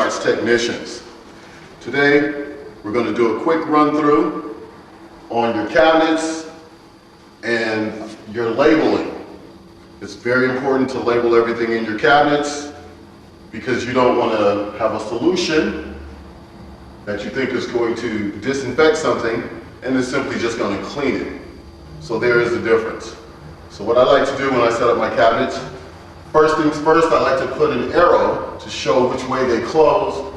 Arts technicians. Today, we're going to do a quick run through on your cabinets and your labeling. It's very important to label everything in your cabinets because you don't want to have a solution that you think is going to disinfect something and it's simply just going to clean it. So there is a difference. So what I like to do when I set up my cabinets, first things first, I like to put an arrow to show which way they close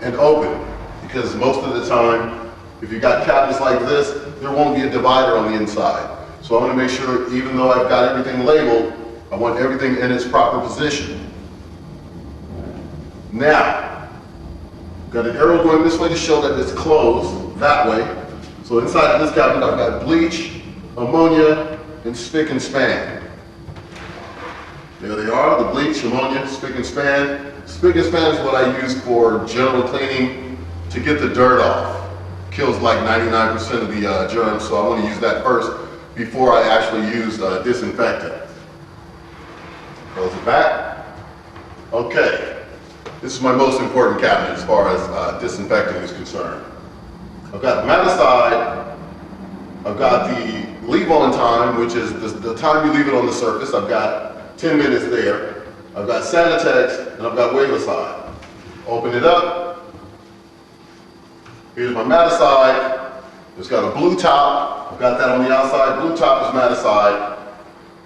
and open. Because most of the time, if you've got cabinets like this, there won't be a divider on the inside. So I'm going to make sure, even though I've got everything labeled, I want everything in its proper position. Now, got an arrow going this way to show that it's closed that way. So inside of this cabinet, I've got bleach, ammonia, and spick and span. There they are, the bleach, ammonia, spick and span. Spick and span is what I use for general cleaning to get the dirt off. Kills like 99% of the germs, so I want to use that first before I actually use disinfectant. Close it back. Okay, this is my most important cabinet as far as disinfecting is concerned. I've got the mat aside, I've got the leave on time, which is the time you leave it on the surface. I've got 10 minutes there. I've got Sanitex, and I've got wave aside. Open it up. Here's my mat aside. It's got a blue top. I've got that on the outside. Blue top is mat aside.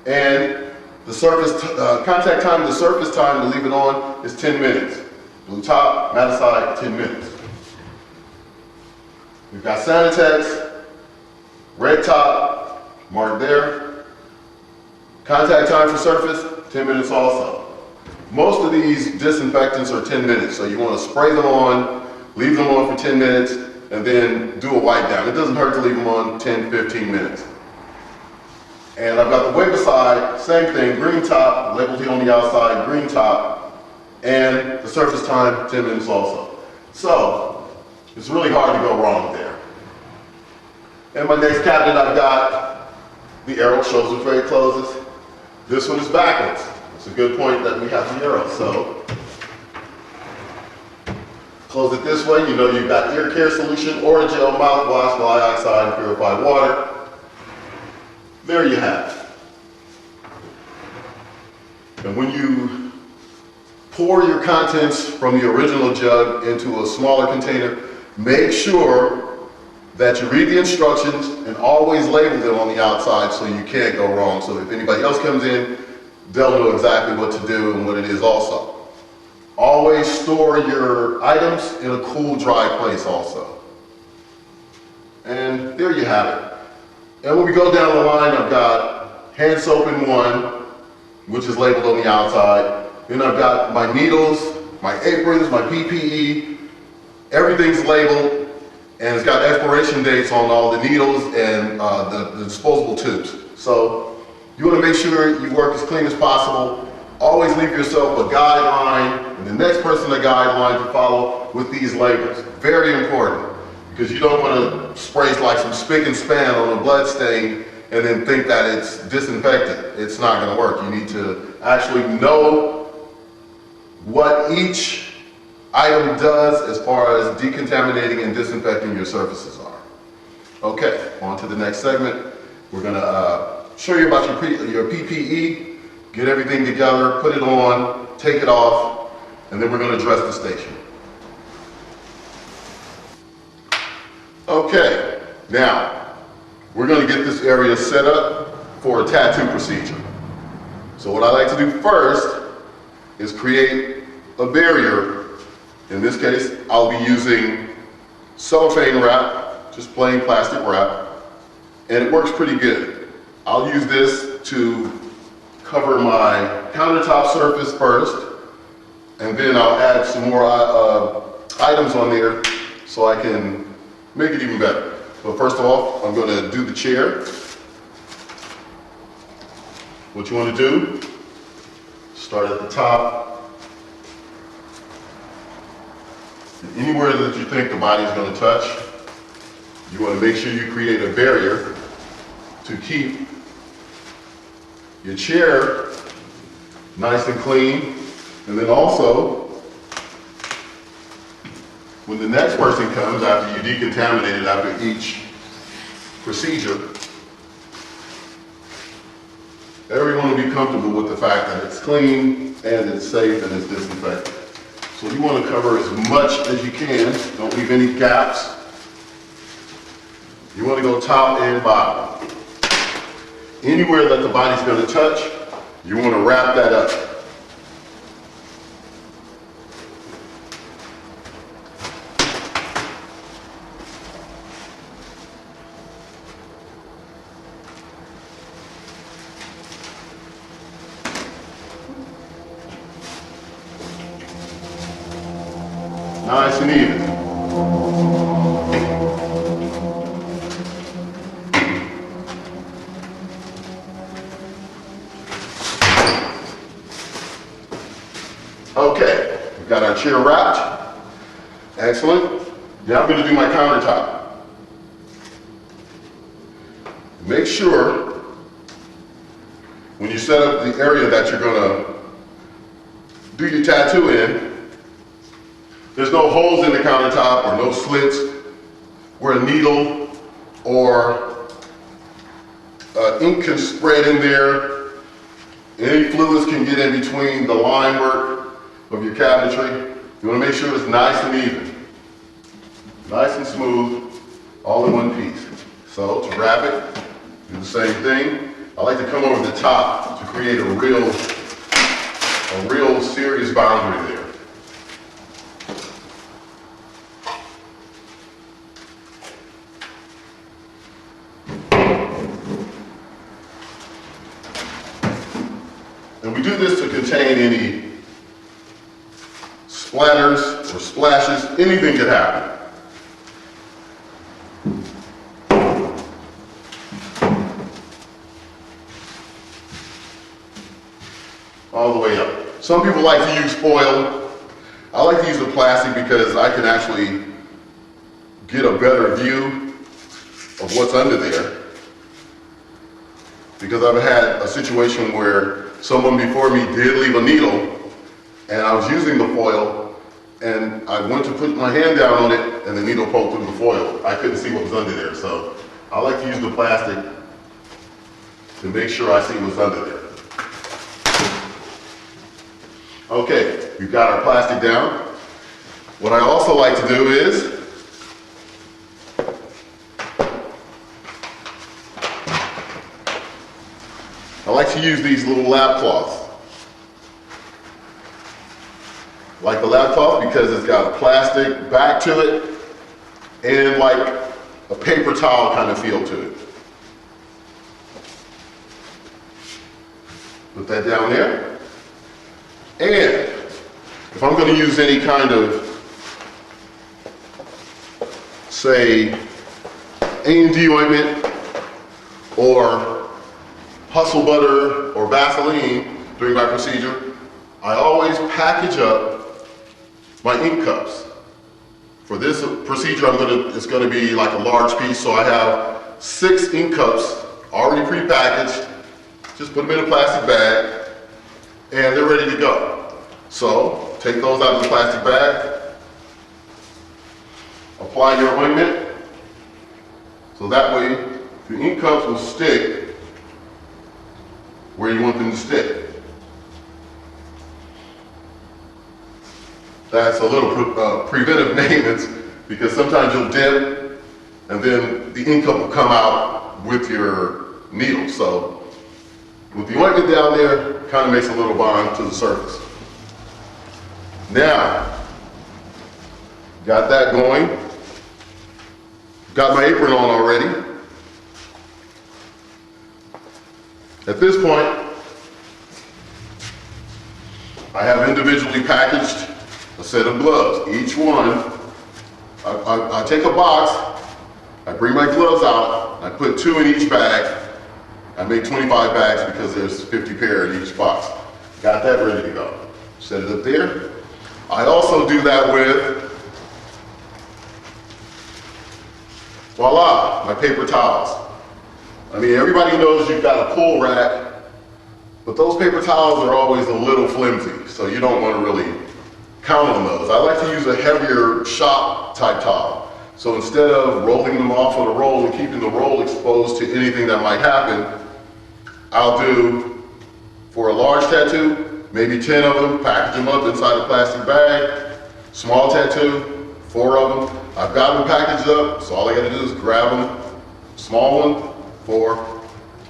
And the surface, contact time, the surface time to leave it on is 10 minutes. Blue top, mat aside, 10 minutes. We've got Sanitex, red top, marked there. Contact time for surface, 10 minutes also. Most of these disinfectants are 10 minutes, so you want to spray them on, leave them on for 10 minutes, and then do a wipe down. It doesn't hurt to leave them on 10, 15 minutes. And I've got the wave aside, same thing, green top, labeled here on the outside, green top, and the surface time, 10 minutes also. So, it's really hard to go wrong there. And my next cabinet, I've got the arrow, shows which way it closes. This one is backwards. It's a good point that we have the arrow. So, close it this way. You know you've got ear care solution, Orajel mouthwash, fly oxide, and purified water. There you have it. And when you pour your contents from the original jug into a smaller container, make sure that you read the instructions and always label them on the outside so you can't go wrong. So if anybody else comes in, they'll know exactly what to do and what it is also. Always store your items in a cool, dry place also. And there you have it. And when we go down the line, I've got hand soap in one, which is labeled on the outside. Then I've got my needles, my aprons, my PPE. Everything's labeled, and it's got expiration dates on all the needles and the disposable tubes. So you want to make sure you work as clean as possible. Always leave yourself a guideline and the next person a guideline to follow with these labels. Very important, because you don't want to spray like some spick and span on a blood stain and then think that it's disinfectant. It's not going to work. You need to actually know what each item does as far as decontaminating and disinfecting your surfaces are. Okay, on to the next segment. We're going to show you about your PPE, get everything together, put it on, take it off, and then we're going to dress the station. Okay, now we're going to get this area set up for a tattoo procedure. So what I like to do first is create a barrier. In this case, I'll be using cellophane wrap, just plain plastic wrap, and it works pretty good. I'll use this to cover my countertop surface first, and then I'll add some more items on there so I can make it even better. But first of all, I'm going to do the chair. What you want to do, start at the top. Anywhere that you think the body is going to touch, you want to make sure you create a barrier to keep your chair nice and clean, and then also when the next person comes, after you decontaminate it after each procedure, everyone will be comfortable with the fact that it's clean and it's safe and it's disinfected. So you want to cover as much as you can. Don't leave any gaps. You want to go top and bottom. Anywhere that the body's going to touch, you want to wrap that up. Nice and even. Okay, we've got our chair wrapped. Excellent. Now I'm going to do my countertop. Make sure when you set up the area that you're going to do your tattoo in, there's no holes in the countertop or no slits where a needle or ink can spread in there. Any fluids can get in between the line work of your cabinetry. You want to make sure it's nice and even, nice and smooth, all in one piece. So to wrap it, do the same thing. I like to come over the top to create a real serious boundary there. And we do this to contain any splatters or splashes, anything could happen. All the way up. Some people like to use foil. I like to use the plastic because I can actually get a better view of what's under there. Because I've had a situation where someone before me did leave a needle and I was using the foil and I went to put my hand down on it and the needle poked through the foil. I couldn't see what was under there. So I like to use the plastic to make sure I see what's under there. Okay, we've got our plastic down. What I also like to do is I like to use these little lap cloths. I like the lap cloth because it's got a plastic back to it and like a paper towel kind of feel to it. Put that down there. And if I'm going to use any kind of, say, A&D ointment or hustle butter or Vaseline during my procedure, I always package up my ink cups. For this procedure, it's going to be like a large piece, so I have 6 ink cups already prepackaged. Just put them in a plastic bag. And they're ready to go. So take those out of the plastic bag, apply your ointment, so that way the ink cups will stick where you want them to stick. That's a little preventive maintenance because sometimes you'll dip and then the ink cup will come out with your needle. So with the ointment down there, kind of makes a little bond to the surface. Now, got that going. Got my apron on already. At this point, I have individually packaged a set of gloves. Each one, I take a box, I bring my gloves out, I put 2 in each bag. I make 25 bags because there's 50 pair in each box. Got that ready to go. Set it up there. I also do that with, voila, my paper towels. I mean, everybody knows you've got a pull rack, but those paper towels are always a little flimsy, so you don't want to really count on those. I like to use a heavier shop type towel. So instead of rolling them off on a roll and keeping the roll exposed to anything that might happen, I'll do, for a large tattoo, maybe 10 of them, package them up inside a plastic bag. Small tattoo, 4 of them. I've got them packaged up, so all I gotta do is grab them. Small one, 4.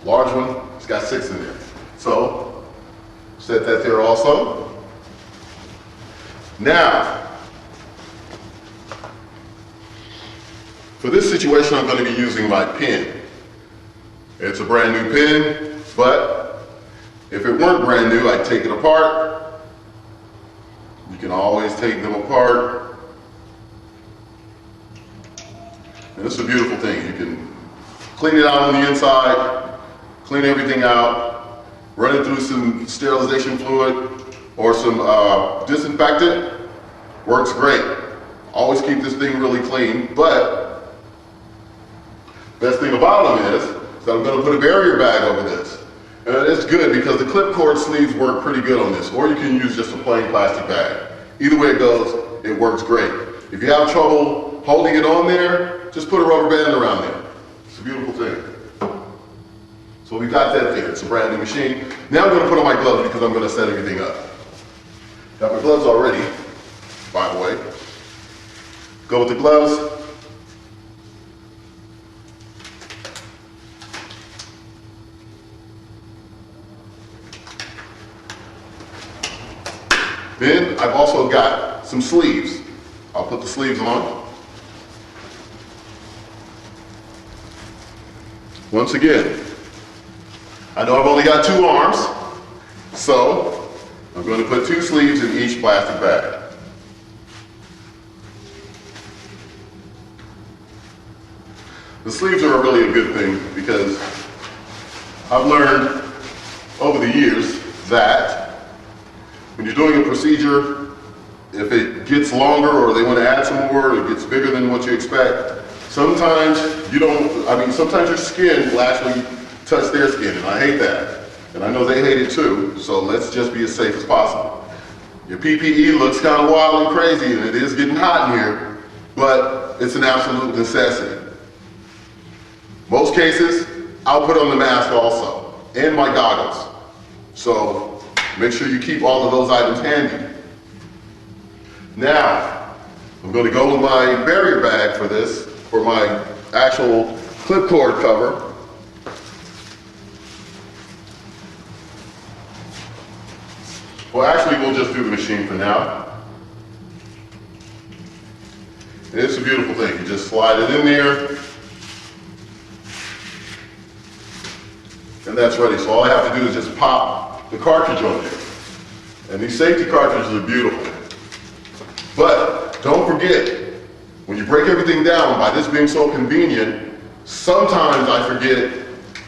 Large one, it's got 6 in there. So, set that there also. Now, for this situation, I'm going to be using my pen. It's a brand new pen, but if it weren't brand new, I'd take it apart. You can always take them apart. And it's a beautiful thing. You can clean it out on the inside, clean everything out, run it through some sterilization fluid or some disinfectant. Works great. Always keep this thing really clean, but best thing about them is that I'm going to put a barrier bag over this. And it's good because the clip cord sleeves work pretty good on this, or you can use just a plain plastic bag. Either way it goes, it works great. If you have trouble holding it on there, just put a rubber band around there. It's a beautiful thing. So we got that there. It's a brand new machine. Now I'm going to put on my gloves because I'm going to set everything up. Got my gloves already, by the way. Go with the gloves. Then I've also got some sleeves. I'll put the sleeves on. Once again, I know I've only got 2 arms, so I'm going to put 2 sleeves in each plastic bag. The sleeves are really a good thing because I've learned over the years that when you're doing a procedure, if it gets longer or they want to add some more, or it gets bigger than what you expect, sometimes sometimes your skin will actually touch their skin, and I hate that. And I know they hate it too, so let's just be as safe as possible. Your PPE looks kind of wild and crazy, and it is getting hot in here, but it's an absolute necessity. Most cases, I'll put on the mask also, and my goggles. So make sure you keep all of those items handy. Now, I'm going to go with my barrier bag for this, for my actual clip cord cover. Well, actually, we'll just do the machine for now. And it's a beautiful thing. You just slide it in there, and that's ready. So all I have to do is just pop the cartridge on there. And these safety cartridges are beautiful. But don't forget, when you break everything down, by this being so convenient, sometimes I forget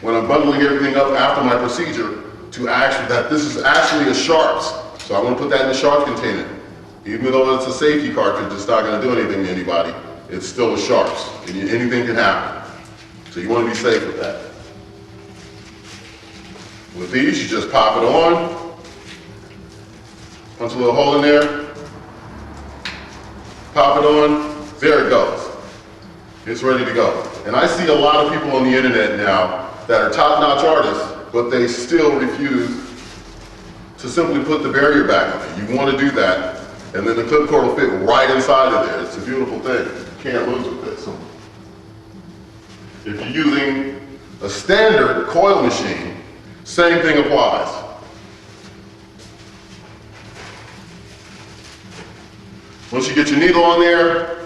when I'm bundling everything up after my procedure that this is actually a sharps. So I want to put that in the sharps container. Even though it's a safety cartridge, it's not going to do anything to anybody. It's still a sharps, and anything can happen. So you want to be safe with that. With these, you just pop it on, punch a little hole in there, pop it on, there it goes. It's ready to go. And I see a lot of people on the internet now that are top-notch artists, but they still refuse to simply put the barrier back on it. You want to do that, and then the clip cord will fit right inside of there. It's a beautiful thing. You can't lose with this. If you're using a standard coil machine, same thing applies. Once you get your needle on there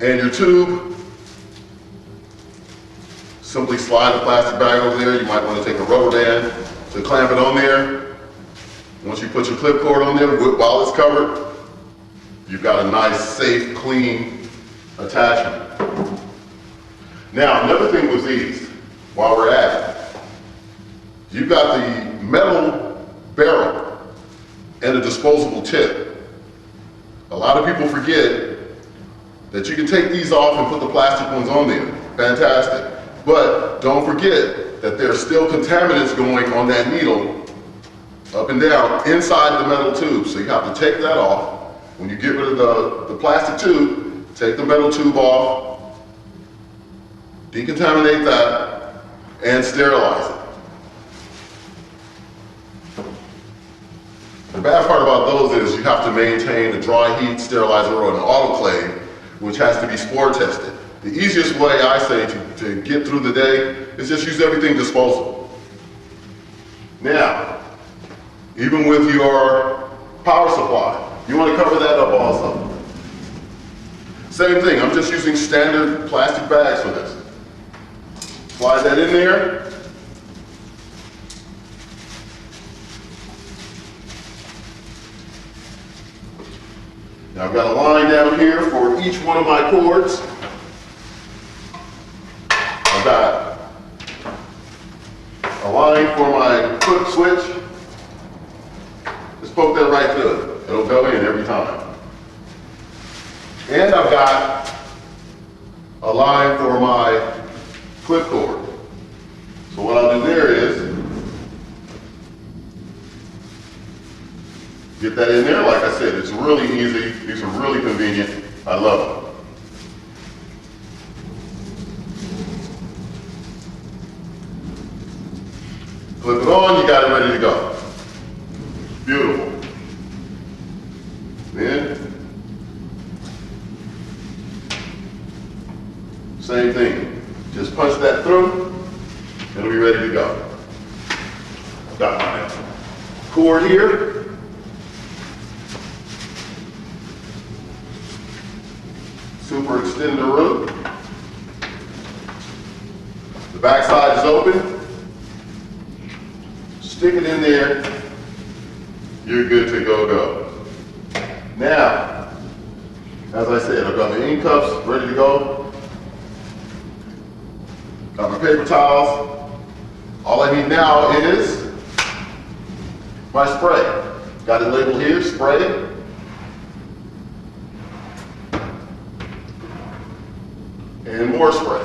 and your tube, simply slide the plastic bag over there. You might want to take a rubber band to clamp it on there. Once you put your clip cord on there, while it's covered, you've got a nice, safe, clean attachment. Now, another thing with these, while we're at it, you've got the metal barrel and a disposable tip. A lot of people forget that you can take these off and put the plastic ones on there. Fantastic. But don't forget that there's still contaminants going on that needle up and down inside the metal tube. So you have to take that off. When you get rid of the plastic tube, take the metal tube off, decontaminate that, and sterilize it. The bad part about those is you have to maintain a dry heat sterilizer or an autoclave, which has to be spore tested. The easiest way, I say, to get through the day is just use everything disposable. Now, even with your power supply, you want to cover that up also. Same thing, I'm just using standard plastic bags for this. Slide that in there. Now I've got a line down here for each one of my cords. I've got a line for my flip switch. Just poke that right through it. It'll go in every time. And I've got a line for my clip cord. So what I'll do there is get that in there. Like I said, it's really easy. These are really convenient. I love them. Clip it on, you got it ready to go. Beautiful. Then, same thing. Just punch that through, it'll be ready to go. Got my cord here. Super extender root. The back side is open. Stick it in there. You're good to go. Now, as I said, I've got my ink cups ready to go. Got my paper towels. All I need now is my spray. Got it labeled here, spray. And more spray.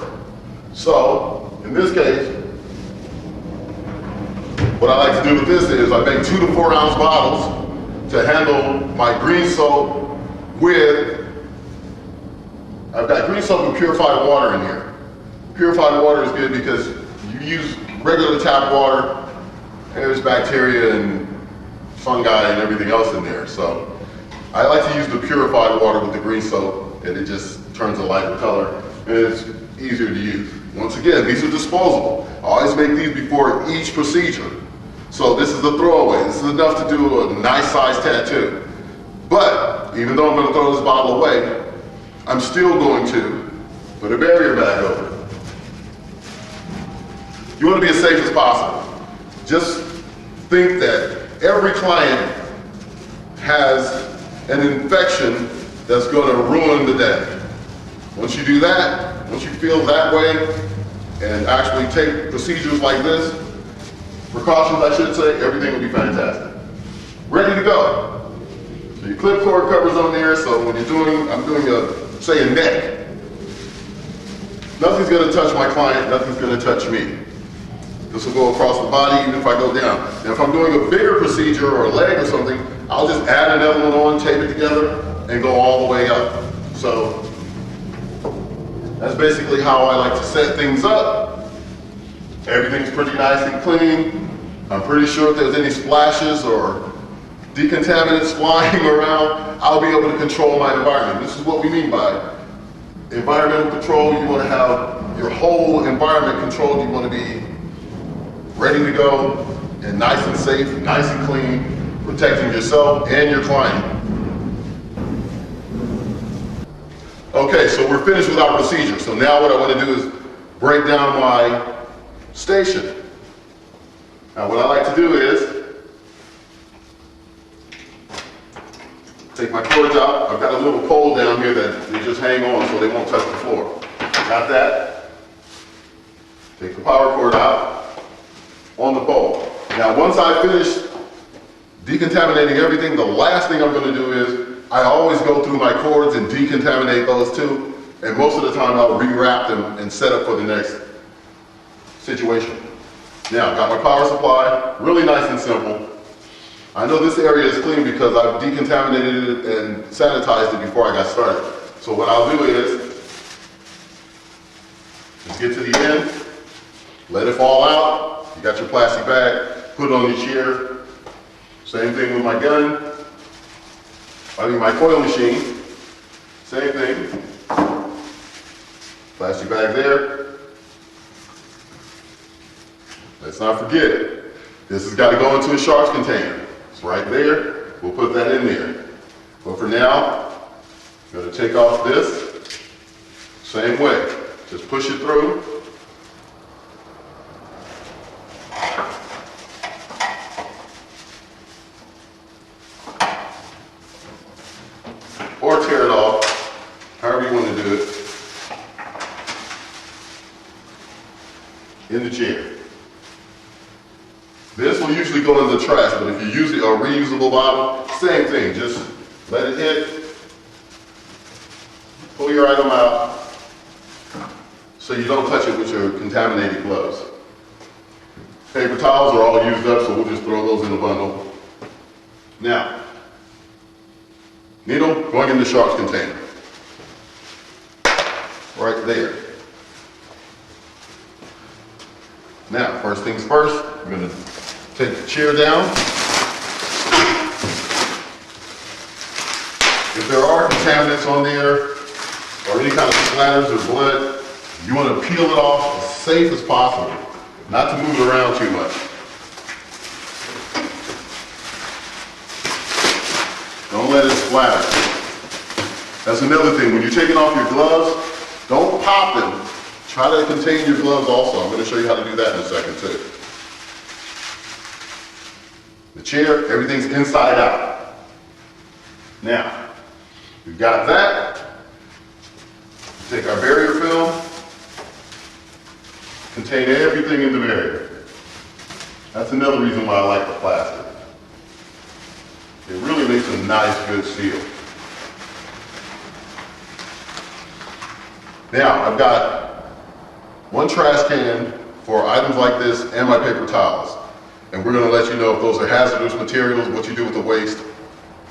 So, in this case, what I like to do with this is I make 2 to 4 ounce bottles to handle my green soap with, I've got green soap and purified water in here. Purified water is good because you use regular tap water, there's bacteria and fungi and everything else in there. So I like to use the purified water with the green soap, and it just turns a lighter color and it's easier to use. Once again, these are disposable. I always make these before each procedure. So this is a throwaway. This is enough to do a nice size tattoo. But even though I'm going to throw this bottle away, I'm still going to put a barrier bag over it. You want to be as safe as possible. Just think that every client has an infection that's going to ruin the day. Once you do that, once you feel that way, and actually take procedures like this, precautions I should say, everything will be fantastic. Ready to go. So your clip cord covers on there, so when you're doing, I'm doing say a neck. Nothing's gonna touch my client, nothing's gonna touch me. This will go across the body even if I go down. Now if I'm doing a bigger procedure or a leg or something, I'll just add another one on, tape it together, and go all the way up. So that's basically how I like to set things up. Everything's pretty nice and clean. I'm pretty sure if there's any splashes or decontaminants flying around, I'll be able to control my environment. This is what we mean by environmental control. You want to have your whole environment controlled. You want to be ready to go and nice and safe, nice and clean, protecting yourself and your client. Okay, so we're finished with our procedure. So now what I want to do is break down my station. Now what I like to do is take my cords out. I've got a little pole down here that they just hang on so they won't touch the floor. Got that? Take the power cord out on the pole. Now once I finish decontaminating everything, the last thing I'm going to do is I always go through my cords and decontaminate those too, and most of the time I'll rewrap them and set up for the next situation. Now, I've got my power supply, really nice and simple. I know this area is clean because I've decontaminated it and sanitized it before I got started. So what I'll do is, just get to the end, let it fall out. You got your plastic bag, put it on your chair. Same thing with my gun. My coil machine. Same thing. Plastic bag there. Let's not forget, this has got to go into a sharps container. It's right there. We'll put that in there. But for now, I'm going to take off this. Same way. Just push it through. Or tear it off, however you want to do it. In the chair. This will usually go in the trash, but if you use a reusable bottle, same thing. Just let it hit. Pull your item out so you don't touch it with your contaminated gloves. Paper towels are all used up, so we'll just throw those in a bundle. Now, needle going in the sharps container. Right there. Now, first things first, I'm going to take the chair down. If there are contaminants on there, or any kind of splatters or blood, you want to peel it off as safe as possible, not to move it around too much. Don't let it splatter. That's another thing. When you're taking off your gloves, don't pop them. Try to contain your gloves also. I'm going to show you how to do that in a second too. The chair, everything's inside out. Now, we've got that. Take our barrier film, contain everything in the barrier. That's another reason why I like the plastic. It really makes a nice, good seal. Now, I've got one trash can for items like this and my paper towels. And we're going to let you know if those are hazardous materials, what you do with the waste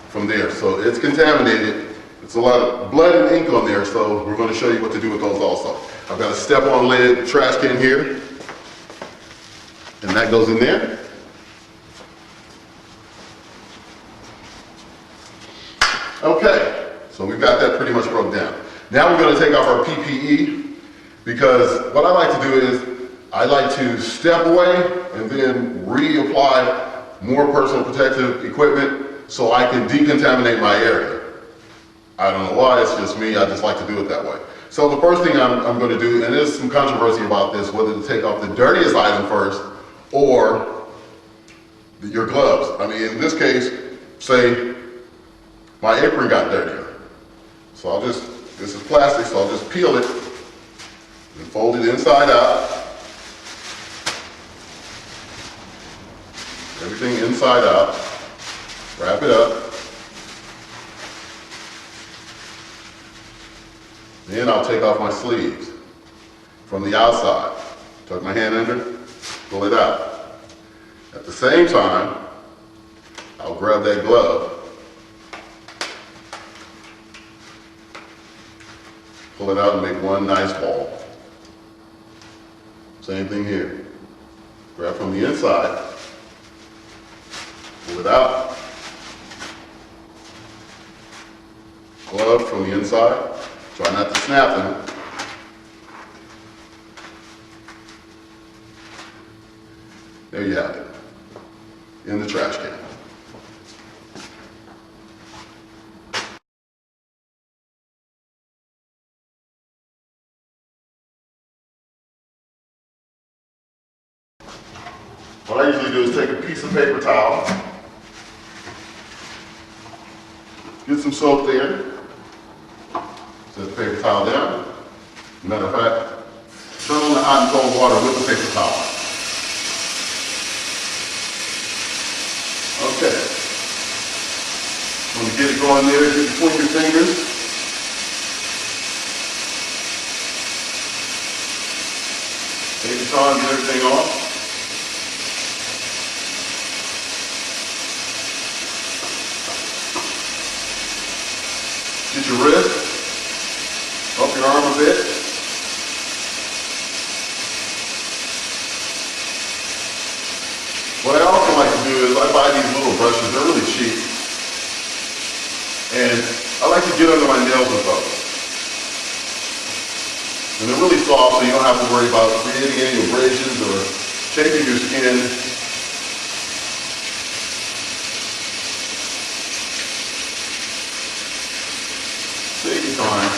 from there. So it's contaminated. It's a lot of blood and ink on there, so we're going to show you what to do with those also. I've got a step-on lid trash can here, and that goes in there. Okay, so we've got that pretty much broke down. Now we're going to take off our PPE, because what I like to do is I like to step away and then reapply more personal protective equipment so I can decontaminate my area. I don't know why, it's just me, I just like to do it that way. So the first thing I'm going to do, and there's some controversy about this, whether to take off the dirtiest item first or your gloves. I mean, in this case, say my apron got dirtier. So this is plastic, so I'll just peel it and fold it inside out. Everything inside out. Wrap it up. Then I'll take off my sleeves from the outside. Tuck my hand under, pull it out. At the same time, I'll grab that glove, pull it out and make one nice ball. Same thing here. Grab from the inside, pull it out. Glove from the inside. Try not to snap them. There you have it. In the trash can. What I usually do is take a piece of paper towel, get some soap there, set the paper towel down. Matter of fact, turn on the hot and cold water with the paper towel. Okay. I'm going to get it going there, get between your fingers. Take your time, get everything off. Get your wrist, up your arm a bit. What I also like to do is I buy these little brushes, they're really cheap. And I like to get under my nails with those. And they're really soft, so you don't have to worry about creating any abrasions or chafing your skin. Take your time.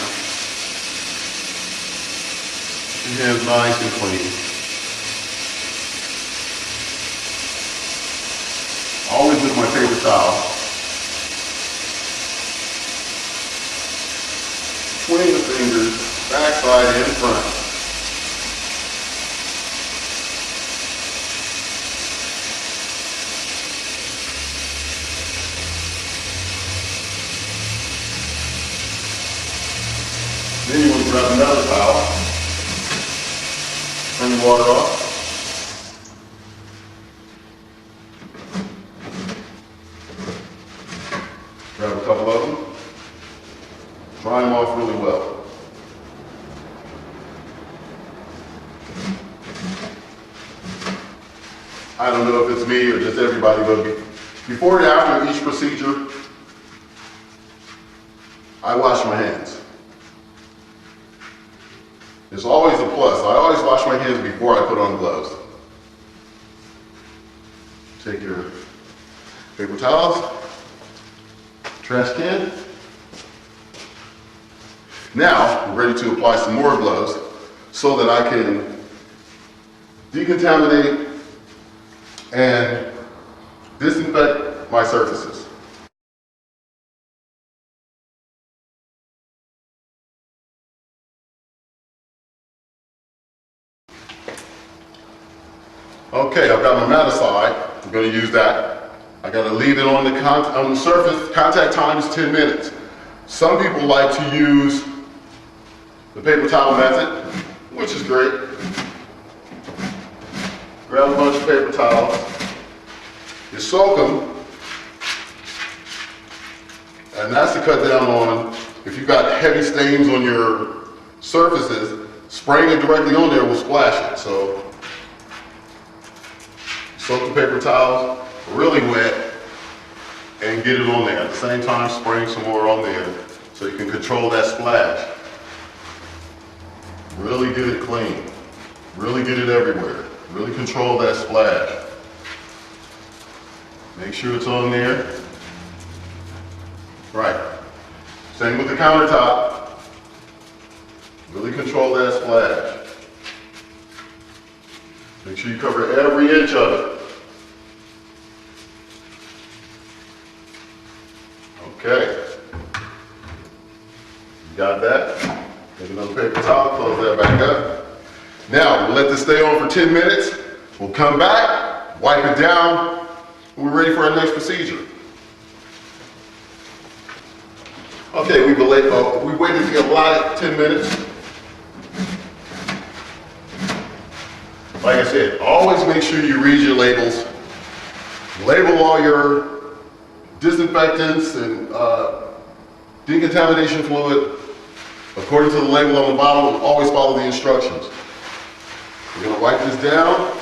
Your hands nice and clean. Always with my paper towel. Between the fingers. Back, side, and front. Then you want to grab another towel. Turn the water off. Grab a couple of them. Dry them off really well. I don't know if it's me or just everybody, but before and after each procedure, I wash my hands. It's always a plus. I always wash my hands before I put on gloves. Take your paper towels, trash can. Now, I'm ready to apply some more gloves so that I can decontaminate and disinfect my surfaces. Okay, I've got my mat aside. I'm going to use that. I got to leave it on the surface. Contact time is 10 minutes. Some people like to use the paper towel method, which is great. Grab a bunch of paper towels, you soak them, and that's to cut down on, if you've got heavy stains on your surfaces, spraying it directly on there will splash it. So, soak the paper towels really wet and get it on there. At the same time, spraying some more on there so you can control that splash. Really get it clean, really get it everywhere. Really control that splash. Make sure it's on there. Right. Same with the countertop. Really control that splash. Make sure you cover every inch of it. Okay. You got that? Take another paper towel, close that back up. Now, we'll let this stay on for 10 minutes. We'll come back, wipe it down, and we're ready for our next procedure. Okay, we waited to get allotted 10 minutes. Like I said, always make sure you read your labels. Label all your disinfectants and decontamination fluid according to the label on the bottle, and always follow the instructions. We're going to wipe this down.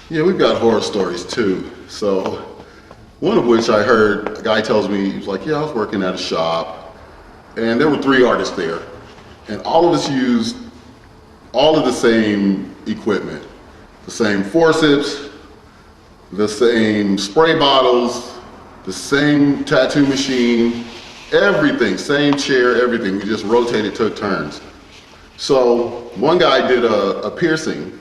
Yeah, we've got horror stories too. So, one of which I heard, a guy tells me, he was like, yeah, I was working at a shop, and there were 3 artists there, and all of us used all of the same equipment. The same forceps, the same spray bottles, the same tattoo machine, everything, same chair, everything. We just rotated, took turns. So, one guy did a piercing,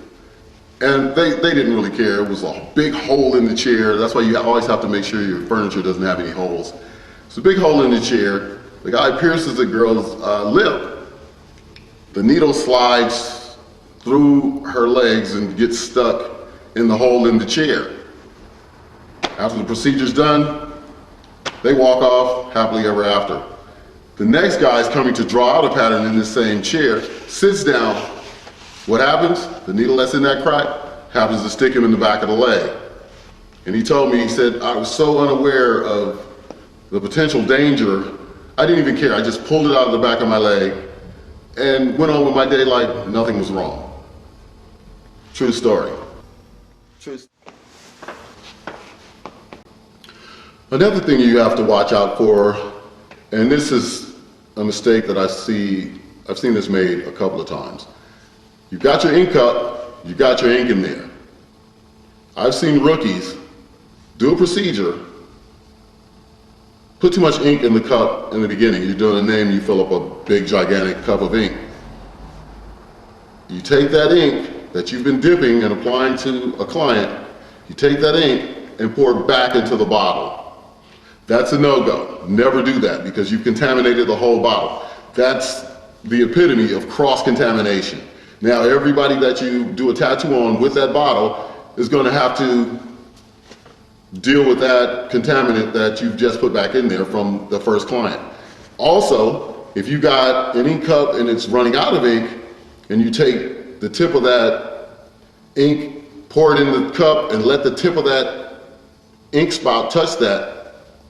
and they didn't really care. It was a big hole in the chair. That's why you always have to make sure your furniture doesn't have any holes. It's a big hole in the chair. The guy pierces the girl's lip. The needle slides through her legs and gets stuck in the hole in the chair. After the procedure's done, they walk off happily ever after. The next guy is coming to draw out a pattern in the same chair, sits down. What happens? The needle that's in that crack happens to stick him in the back of the leg. And he told me, he said, I was so unaware of the potential danger, I didn't even care. I just pulled it out of the back of my leg and went on with my day like nothing was wrong. True story. True. Another thing you have to watch out for, and this is a mistake that I've seen this made a couple of times. You've got your ink cup, you've got your ink in there. I've seen rookies do a procedure, put too much ink in the cup in the beginning. You're doing a name, you fill up a big gigantic cup of ink. You take that ink that you've been dipping and applying to a client, you take that ink and pour it back into the bottle. That's a no-go. Never do that because you've contaminated the whole bottle. That's the epitome of cross-contamination. Now everybody that you do a tattoo on with that bottle is going to have to deal with that contaminant that you've just put back in there from the first client. Also, if you got an ink cup and it's running out of ink and you take the tip of that ink, pour it in the cup and let the tip of that ink spout touch that,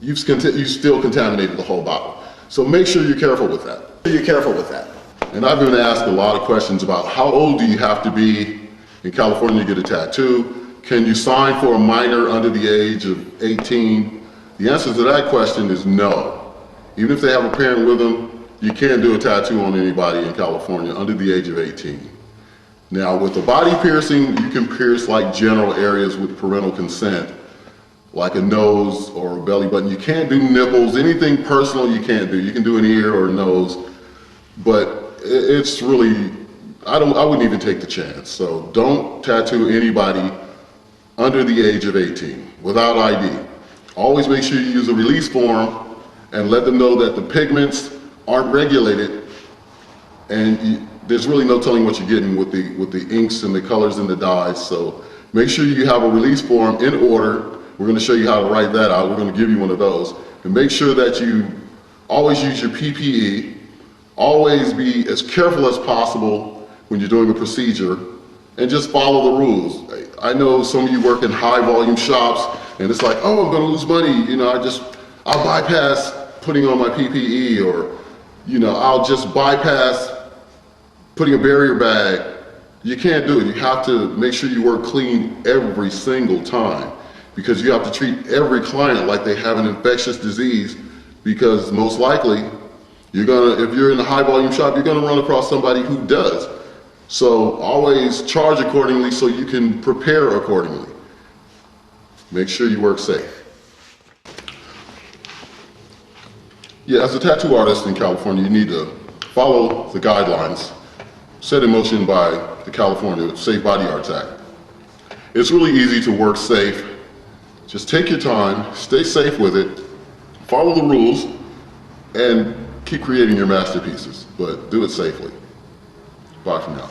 you've still contaminated the whole bottle. So make sure you're careful with that. And I've been asked a lot of questions about how old do you have to be in California to get a tattoo? Can you sign for a minor under the age of 18? The answer to that question is no. Even if they have a parent with them, you can't do a tattoo on anybody in California under the age of 18. Now with the body piercing, you can pierce like general areas with parental consent, like a nose or a belly button. You can't do nipples, anything personal you can't do. You can do an ear or a nose, but it's really, I wouldn't even take the chance. So don't tattoo anybody under the age of 18 without ID. Always make sure you use a release form and let them know that the pigments aren't regulated and there's really no telling what you're getting with the inks and the colors and the dyes. So make sure you have a release form in order. We're going to show you how to write that out. We're going to give you one of those. And make sure that you always use your PPE. Always be as careful as possible when you're doing a procedure and just follow the rules. I know some of you work in high volume shops and it's like, oh, I'm going to lose money. You know, I'll bypass putting on my PPE, or, you know, I'll just bypass putting a barrier bag. You can't do it. You have to make sure you work clean every single time, because you have to treat every client like they have an infectious disease, because most likely if you're in a high volume shop, you're gonna run across somebody who does. So always charge accordingly so you can prepare accordingly. Make sure you work safe. Yeah, as a tattoo artist in California, you need to follow the guidelines set in motion by the California Safe Body Arts Act. It's really easy to work safe. Just take your time, stay safe with it, follow the rules, and keep creating your masterpieces, but do it safely. Bye for now.